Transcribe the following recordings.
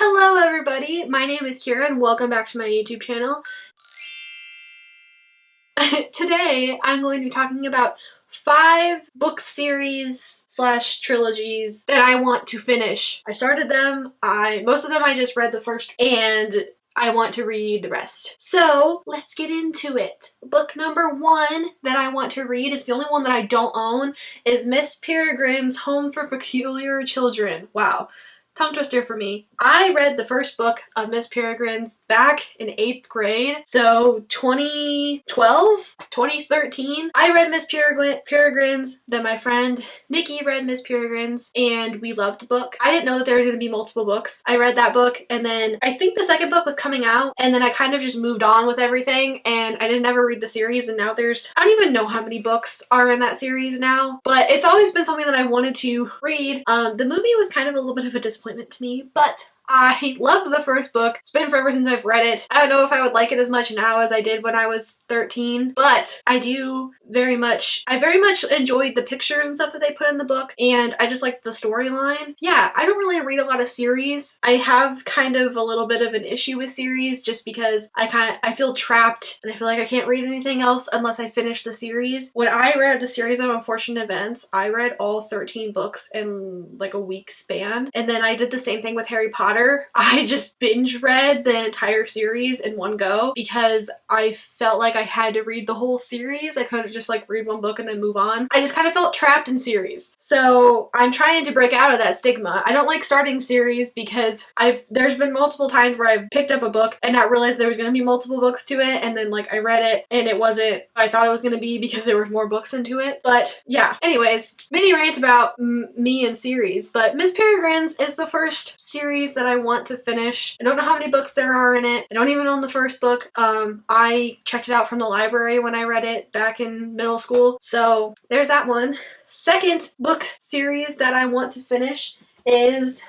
Hello everybody, my name is Kira and welcome back to my YouTube channel. Today I'm going to be talking about 5 book series slash trilogies that I want to finish. I started them, most of them I just read the first and I want to read the rest. So let's get into it. Book number 1 that I want to read, it's the only one that I don't own, is Miss Peregrine's Home for Peculiar Children. Wow. Tongue twister for me. I read the first book of Miss Peregrine's back in 8th grade, so 2012, 2013. I read Miss Peregrine's, then my friend Nikki read Miss Peregrine's, and we loved the book. I didn't know that there were going to be multiple books. I read that book, and then I think the second book was coming out, and then I kind of just moved on with everything, and I didn't ever read the series, and now I don't even know how many books are in that series now, but it's always been something that I wanted to read. The movie was kind of a little bit of a disappointment to me, but I loved the first book. It's been forever since I've read it. I don't know if I would like it as much now as I did when I was 13, but I very much enjoyed the pictures and stuff that they put in the book, and I just liked the storyline. Yeah, I don't really read a lot of series. I have kind of a little bit of an issue with series just because I feel trapped and I feel like I can't read anything else unless I finish the series. When I read the series of Unfortunate Events, I read all 13 books in like a week span, and then I did the same thing with Harry Potter. I just binge read the entire series in one go because I felt like I had to read the whole series. I couldn't just like read one book and then move on. I just kind of felt trapped in series. So I'm trying to break out of that stigma. I don't like starting series because there's been multiple times where I've picked up a book and not realized there was going to be multiple books to it, and then like I read it and it wasn't what I thought it was going to be because there was more books into it. But yeah, anyways, mini rant about me and series, but Miss Peregrine's is the first series that I want to finish. I don't know how many books there are in it. I don't even own the first book. I checked it out from the library when I read it back in middle school. So there's that one. Second book series that I want to finish is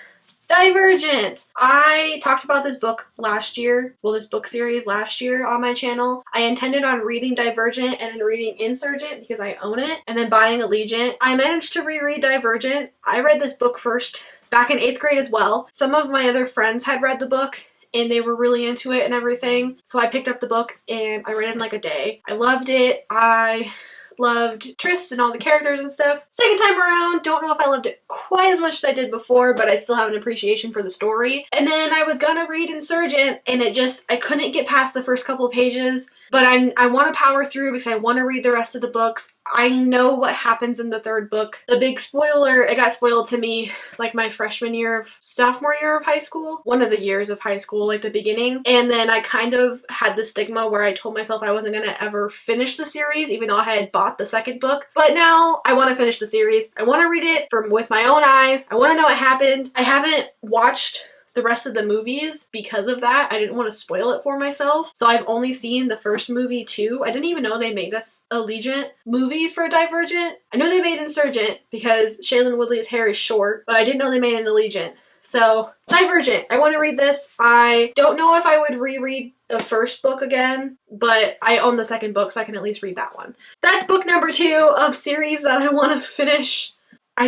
Divergent. I talked about this book last year, this book series last year on my channel. I intended on reading Divergent and then reading Insurgent because I own it, and then buying Allegiant. I managed to reread Divergent. I read this book first back in 8th grade as well. Some of my other friends had read the book and they were really into it and everything, so I picked up the book and I read it in like a day. I loved it. I loved Tris and all the characters and stuff. Second time around, don't know if I loved it quite as much as I did before, but I still have an appreciation for the story. And then I was gonna read Insurgent and I couldn't get past the first couple of pages, but I want to power through because I want to read the rest of the books. I know what happens in the third book. The big spoiler, it got spoiled to me like my sophomore year of high school. One of the years of high school, like the beginning. And then I kind of had the stigma where I told myself I wasn't going to ever finish the series, even though I had bought the second book. But now I want to finish the series. I want to read it with my own eyes. I want to know what happened. I haven't watched the rest of the movies because of that. I didn't want to spoil it for myself. So I've only seen the first movie too. I didn't even know they made a Allegiant movie for Divergent. I know they made Insurgent because Shailene Woodley's hair is short, but I didn't know they made an Allegiant. So Divergent, I want to read this. I don't know if I would reread the first book again, but I own the second book so I can at least read that one. That's book number 2 of series that I want to finish. I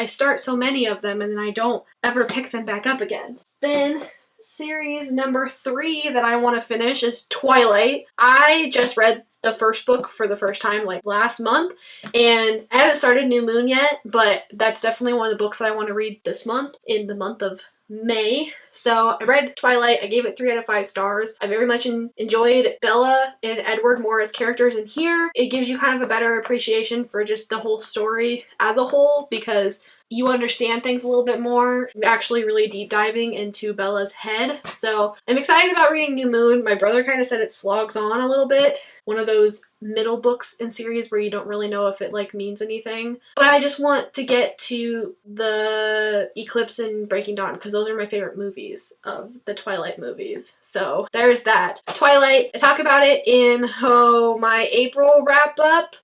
start so many of them and then I don't ever pick them back up again. Then series number 3 that I want to finish is Twilight. I just read the first book for the first time like last month, and I haven't started New Moon yet, but that's definitely one of the books that I want to read this month, in the month of May. So I read Twilight. I gave it 3 out of 5 stars. I very much enjoyed Bella and Edward more as characters in here. It gives you kind of a better appreciation for just the whole story as a whole because you understand things a little bit more, actually really deep diving into Bella's head. So I'm excited about reading New Moon. My brother kind of said it slogs on a little bit. One of those middle books in series where you don't really know if it like means anything. But I just want to get to the Eclipse and Breaking Dawn because those are my favorite movies of the Twilight movies. So there's that. Twilight, I talk about it in my April wrap-up, ?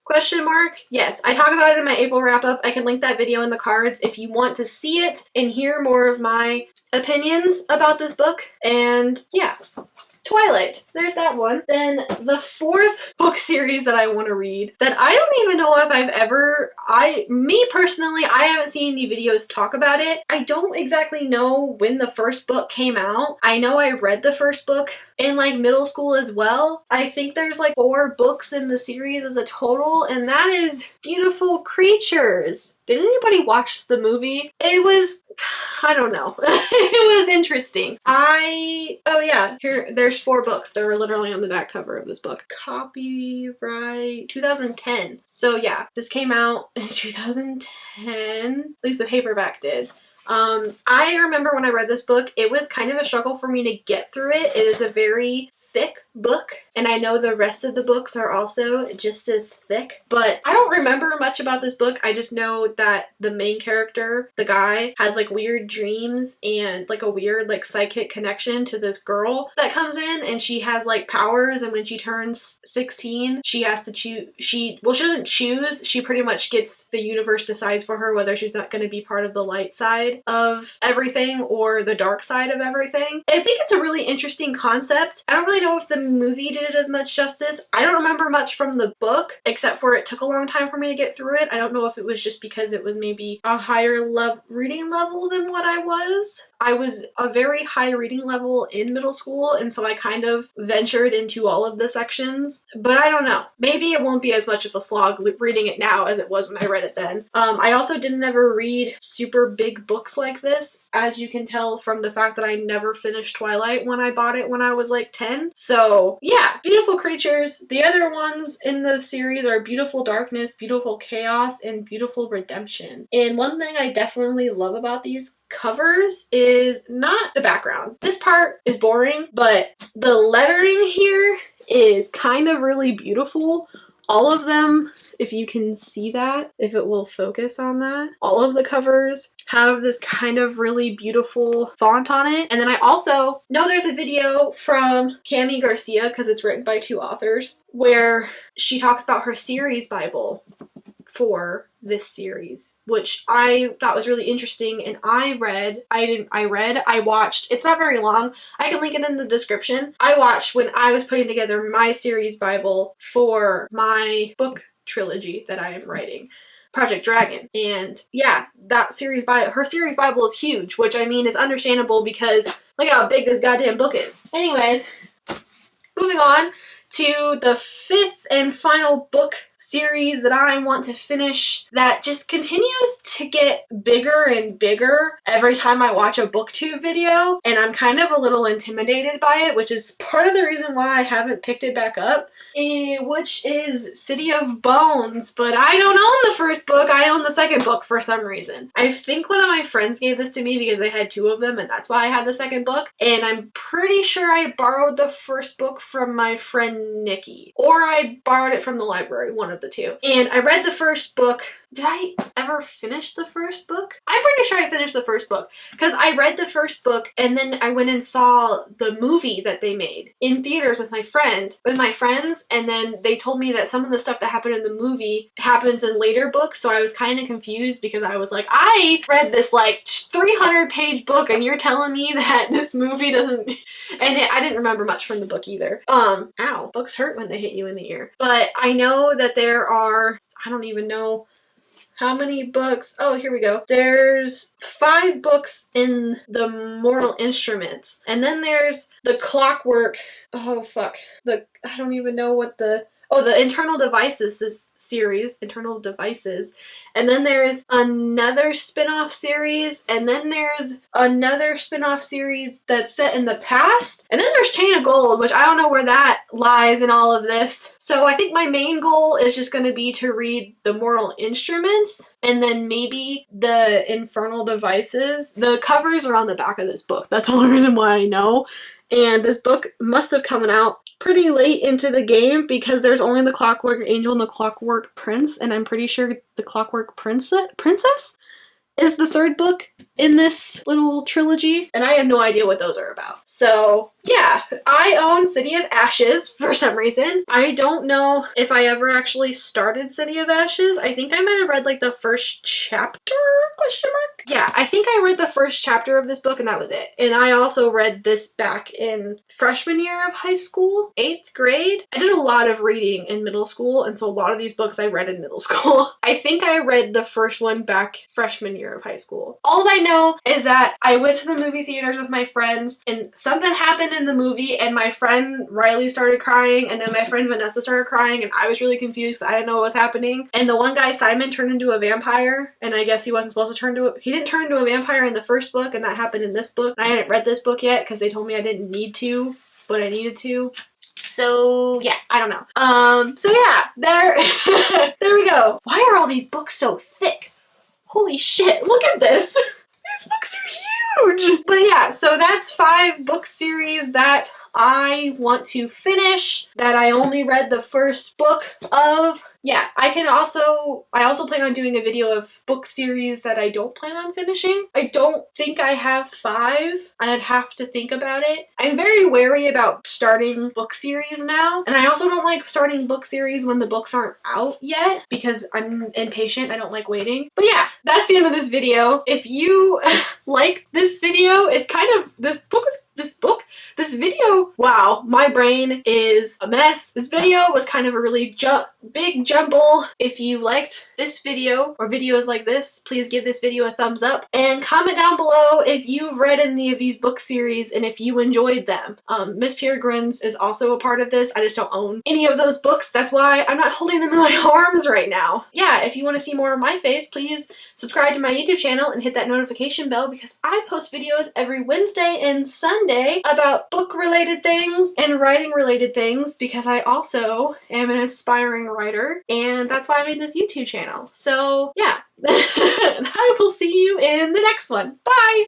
Yes, I talk about it in my April wrap-up. I can link that video in the cards if you want to see it and hear more of my opinions about this book. And yeah. Twilight. There's that one. Then the fourth book series that I want to read that I don't even know if I've ever, me personally, I haven't seen any videos talk about it. I don't exactly know when the first book came out. I know I read the first book in like middle school as well. I think there's like 4 books in the series as a total, and that is Beautiful Creatures. Did anybody watch the movie? It was, I don't know. It was interesting. Oh yeah, here, there's 4 books. They were literally on the back cover of this book. Copyright 2010. So yeah, this came out in 2010. At least the paperback did. I remember when I read this book, it was kind of a struggle for me to get through it. It is a very thick book, and I know the rest of the books are also just as thick, but I don't remember much about this book. I just know that the main character, the guy, has like weird dreams and like a weird like psychic connection to this girl that comes in, and she has like powers, and when she turns 16, she has to choose, she doesn't choose, she pretty much gets, the universe decides for her whether she's not going to be part of the light side of everything or the dark side of everything. I think it's a really interesting concept. I don't really know if the movie did it as much justice. I don't remember much from the book, except for it took a long time for me to get through it. I don't know if it was just because it was maybe a higher reading level than what I was. I was a very high reading level in middle school, and so I kind of ventured into all of the sections, but I don't know. Maybe it won't be as much of a slog reading it now as it was when I read it then. I also didn't ever read super big books like this, as you can tell from the fact that I never finished Twilight when I bought it when I was like 10. So yeah, Beautiful Creatures. The other ones in the series are Beautiful Darkness, Beautiful Chaos, and Beautiful Redemption. And one thing I definitely love about these covers is not the background. This part is boring, but the lettering here is kind of really beautiful. All of them, if you can see that, if it will focus on that, all of the covers have this kind of really beautiful font on it. And then I also know there's a video from Cami Garcia, because it's written by 2 authors, where she talks about her series Bible for this series, which I thought was really interesting, and I watched, it's not very long, I can link it in the description. I watched when I was putting together my series Bible for my book trilogy that I am writing, Project Dragon. And yeah, that series her series Bible is huge, which I mean is understandable because look at how big this goddamn book is. Anyways, moving on to the 5th and final book series that I want to finish that just continues to get bigger and bigger every time I watch a booktube video, and I'm kind of a little intimidated by it, which is part of the reason why I haven't picked it back up, which is City of Bones. But I don't own the first book, I own the second book for some reason. I think one of my friends gave this to me because they had 2 of them, and that's why I had the second book, and I'm pretty sure I borrowed the first book from my friend Nikki, or I borrowed it from the library, one of the 2. And I read the first book. Did I ever finish the first book? I'm pretty sure I finished the first book because I read the first book and then I went and saw the movie that they made in theaters with my friends, and then they told me that some of the stuff that happened in the movie happens in later books, so I was kind of confused because I was like, I read this like 300-page book and you're telling me that this movie doesn't, and I didn't remember much from the book either. Ow, books hurt when they hit you in the ear. But I know that there are, I don't even know how many books? Oh, here we go. There's 5 books in the Mortal Instruments. And then there's the Clockwork. Oh, fuck. I don't even know what the Internal Devices series. Internal Devices. And then there's another spin-off series. And then there's another spin-off series that's set in the past. And then there's Chain of Gold, which I don't know where that lies in all of this. So I think my main goal is just going to be to read the Mortal Instruments and then maybe the Infernal Devices. The covers are on the back of this book. That's the only reason why I know. And this book must have come out pretty late into the game because there's only the Clockwork Angel and the Clockwork Prince, and I'm pretty sure the Clockwork Princess is the 3rd book. in this little trilogy, and I have no idea what those are about. So yeah, I own City of Ashes for some reason. I don't know if I ever actually started City of Ashes. I think I might have read like the first chapter, question mark? Yeah, I think I read the first chapter of this book and that was it. And I also read this back in freshman year of high school, 8th grade. I did a lot of reading in middle school, and so a lot of these books I read in middle school. I think I read the first one back freshman year of high school. All I know is that I went to the movie theaters with my friends and something happened in the movie and my friend Riley started crying and then my friend Vanessa started crying and I was really confused. I didn't know what was happening. And the one guy, Simon, turned into a vampire, and I guess he wasn't supposed to turn to he didn't turn into a vampire in the first book, and that happened in this book. I hadn't read this book yet because they told me I didn't need to, but I needed to. So yeah, I don't know. So yeah, there we go. Why are all these books so thick? Holy shit, look at this. These books are huge. But yeah, so that's 5 book series that I want to finish, that I only read the first book of. Yeah, I also plan on doing a video of book series that I don't plan on finishing. I don't think I have 5. I'd have to think about it. I'm very wary about starting book series now, and I also don't like starting book series when the books aren't out yet because I'm impatient. I don't like waiting. But yeah, that's the end of this video. If you like this video, it's kind of, this video, wow, my brain is a mess. This video was kind of a really big jumble. If you liked this video or videos like this, please give this video a thumbs up and comment down below if you've read any of these book series and if you enjoyed them. Miss Peregrine's is also a part of this. I just don't own any of those books. That's why I'm not holding them in my arms right now. Yeah, if you want to see more of my face, please subscribe to my YouTube channel and hit that notification bell because I post videos every Wednesday and Sunday about book-related things and writing-related things because I also am an aspiring writer, and that's why I made this YouTube channel. So yeah, and I will see you in the next one. Bye!